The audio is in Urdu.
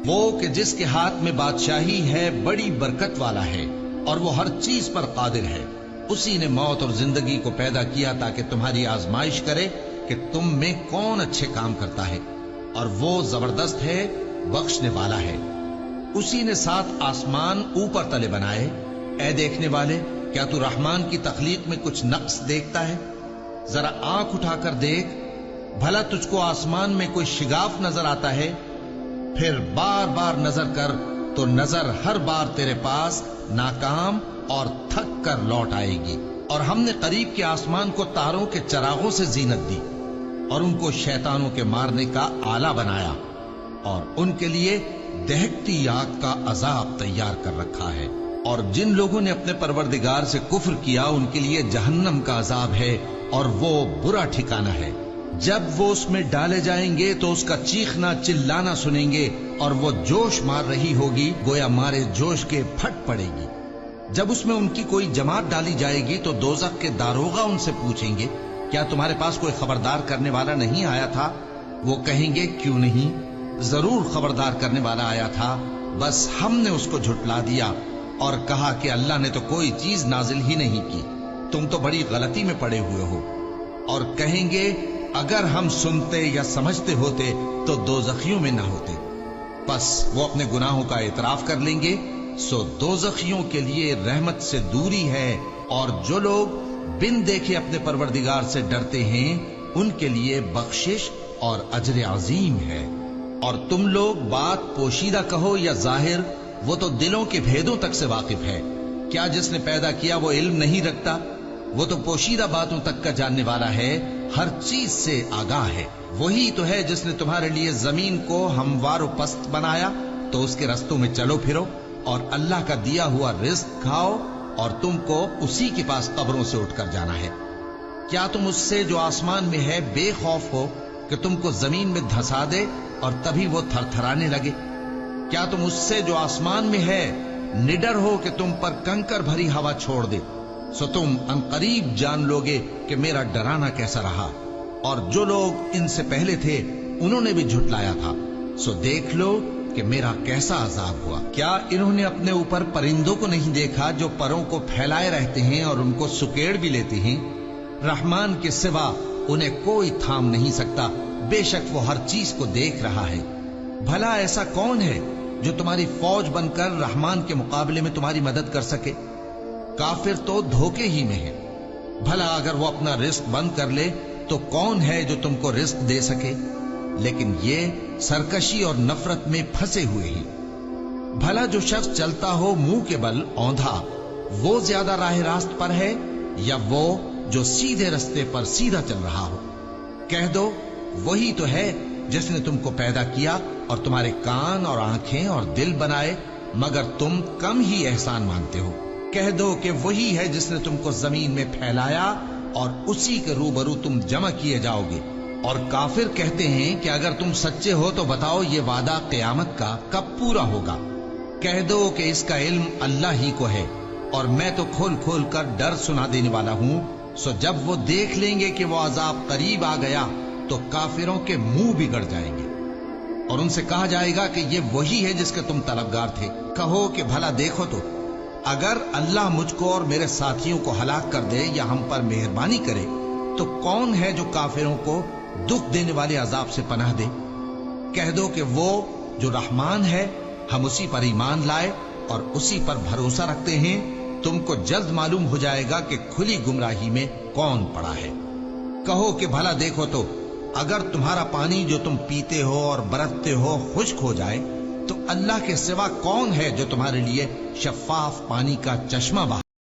وہ کہ جس کے ہاتھ میں بادشاہی ہے بڑی برکت والا ہے اور وہ ہر چیز پر قادر ہے. اسی نے موت اور زندگی کو پیدا کیا تاکہ تمہاری آزمائش کرے کہ تم میں کون اچھے کام کرتا ہے، اور وہ زبردست ہے، بخشنے والا ہے. اسی نے 7 آسمان اوپر تلے بنائے. اے دیکھنے والے، کیا تو رحمان کی تخلیق میں کچھ نقص دیکھتا ہے؟ ذرا آنکھ اٹھا کر دیکھ، بھلا تجھ کو آسمان میں کوئی شگاف نظر آتا ہے؟ پھر بار بار نظر کر تو نظر ہر بار تیرے پاس ناکام اور تھک کر لوٹ آئے گی. اور ہم نے قریب کے آسمان کو تاروں کے چراغوں سے زینت دی اور ان کو شیطانوں کے مارنے کا آلہ بنایا، اور ان کے لیے دہکتی آگ کا عذاب تیار کر رکھا ہے. اور جن لوگوں نے اپنے پروردگار سے کفر کیا ان کے لیے جہنم کا عذاب ہے، اور وہ برا ٹھکانہ ہے. جب وہ اس میں ڈالے جائیں گے تو اس کا چیخنا چلانا سنیں گے، اور وہ جوش مار رہی ہوگی گویا مارے جوش کے پھٹ پڑے گی. جب اس میں ان کی کوئی جماعت ڈالی جائے گی تو دوزخ کے داروغہ ان سے پوچھیں گے، کیا تمہارے پاس کوئی خبردار کرنے والا نہیں آیا تھا؟ وہ کہیں گے، کیوں نہیں، ضرور خبردار کرنے والا آیا تھا، بس ہم نے اس کو جھٹلا دیا اور کہا کہ اللہ نے تو کوئی چیز نازل ہی نہیں کی، تم تو بڑی غلطی میں پڑے ہوئے ہو. اور کہیں گے، اگر ہم سنتے یا سمجھتے ہوتے تو دوزخیوں میں نہ ہوتے. پس وہ اپنے گناہوں کا اعتراف کر لیں گے، سو دوزخیوں کے لیے رحمت سے دوری ہے. اور جو لوگ بن دیکھے اپنے پروردگار سے ڈرتے ہیں ان کے لیے بخشش اور اجر عظیم ہے. اور تم لوگ بات پوشیدہ کہو یا ظاہر، وہ تو دلوں کے بھیدوں تک سے واقف ہے. کیا جس نے پیدا کیا وہ علم نہیں رکھتا؟ وہ تو پوشیدہ باتوں تک کا جاننے والا ہے، ہر چیز سے آگاہ ہے. وہی تو ہے جس نے تمہارے لیے زمین کو ہموار و پست بنایا، تو اس کے رستوں میں چلو پھرو اور اللہ کا دیا ہوا رزق کھاؤ، اور تم کو اسی کے پاس قبروں سے اٹھ کر جانا ہے. کیا تم اس سے جو آسمان میں ہے بے خوف ہو کہ تم کو زمین میں دھسا دے اور تبھی وہ تھر تھرانے لگے؟ کیا تم اس سے جو آسمان میں ہے نڈر ہو کہ تم پر کنکر بھری ہوا چھوڑ دے؟ سو تم عنقریب جان لوگے کہ میرا ڈرانا کیسا رہا. اور جو لوگ ان سے پہلے تھے انہوں نے بھی جھٹلایا تھا، سو دیکھ لو کہ میرا کیسا عذاب ہوا. کیا انہوں نے اپنے اوپر پرندوں کو نہیں دیکھا جو پروں کو پھیلائے رہتے ہیں اور ان کو سکیڑ بھی لیتے ہیں؟ رحمان کے سوا انہیں کوئی تھام نہیں سکتا، بے شک وہ ہر چیز کو دیکھ رہا ہے. بھلا ایسا کون ہے جو تمہاری فوج بن کر رحمان کے مقابلے میں تمہاری مدد کر سکے؟ کافر تو دھوکے ہی میں ہے. بھلا اگر وہ اپنا رزق بند کر لے تو کون ہے جو تم کو رزق دے سکے؟ لیکن یہ سرکشی اور نفرت میں پھنسے ہوئے ہی. بھلا جو شخص چلتا ہو منہ کے بل اوندھا، وہ زیادہ راہ راست پر ہے یا وہ جو سیدھے رستے پر سیدھا چل رہا ہو؟ کہہ دو، وہی تو ہے جس نے تم کو پیدا کیا اور تمہارے کان اور آنکھیں اور دل بنائے، مگر تم کم ہی احسان مانتے ہو. کہہ دو کہ وہی ہے جس نے تم کو زمین میں پھیلایا اور اسی کے روبرو تم جمع کیے جاؤ گے. اور کافر کہتے ہیں کہ اگر تم سچے ہو تو بتاؤ یہ وعدہ قیامت کا کب پورا ہوگا؟ کہہ دو کہ اس کا علم اللہ ہی کو ہے، اور میں تو کھول کھول کر ڈر سنا دینے والا ہوں. سو جب وہ دیکھ لیں گے کہ وہ عذاب قریب آ گیا تو کافروں کے منہ بگڑ جائیں گے، اور ان سے کہا جائے گا کہ یہ وہی ہے جس کے تم طلبگار تھے. کہو کہ بھلا دیکھو تو، اگر اللہ مجھ کو اور میرے ساتھیوں کو ہلاک کر دے یا ہم پر مہربانی کرے تو کون ہے جو کافروں کو دکھ دینے والے عذاب سے پناہ دے؟ کہہ دو کہ وہ جو رحمان ہے، ہم اسی پر ایمان لائے اور اسی پر بھروسہ رکھتے ہیں. تم کو جلد معلوم ہو جائے گا کہ کھلی گمراہی میں کون پڑا ہے. کہو کہ بھلا دیکھو تو، اگر تمہارا پانی جو تم پیتے ہو اور برتتے ہو خشک ہو جائے تو اللہ کے سوا کون ہے جو تمہارے لیے شفاف پانی کا چشمہ بہائے؟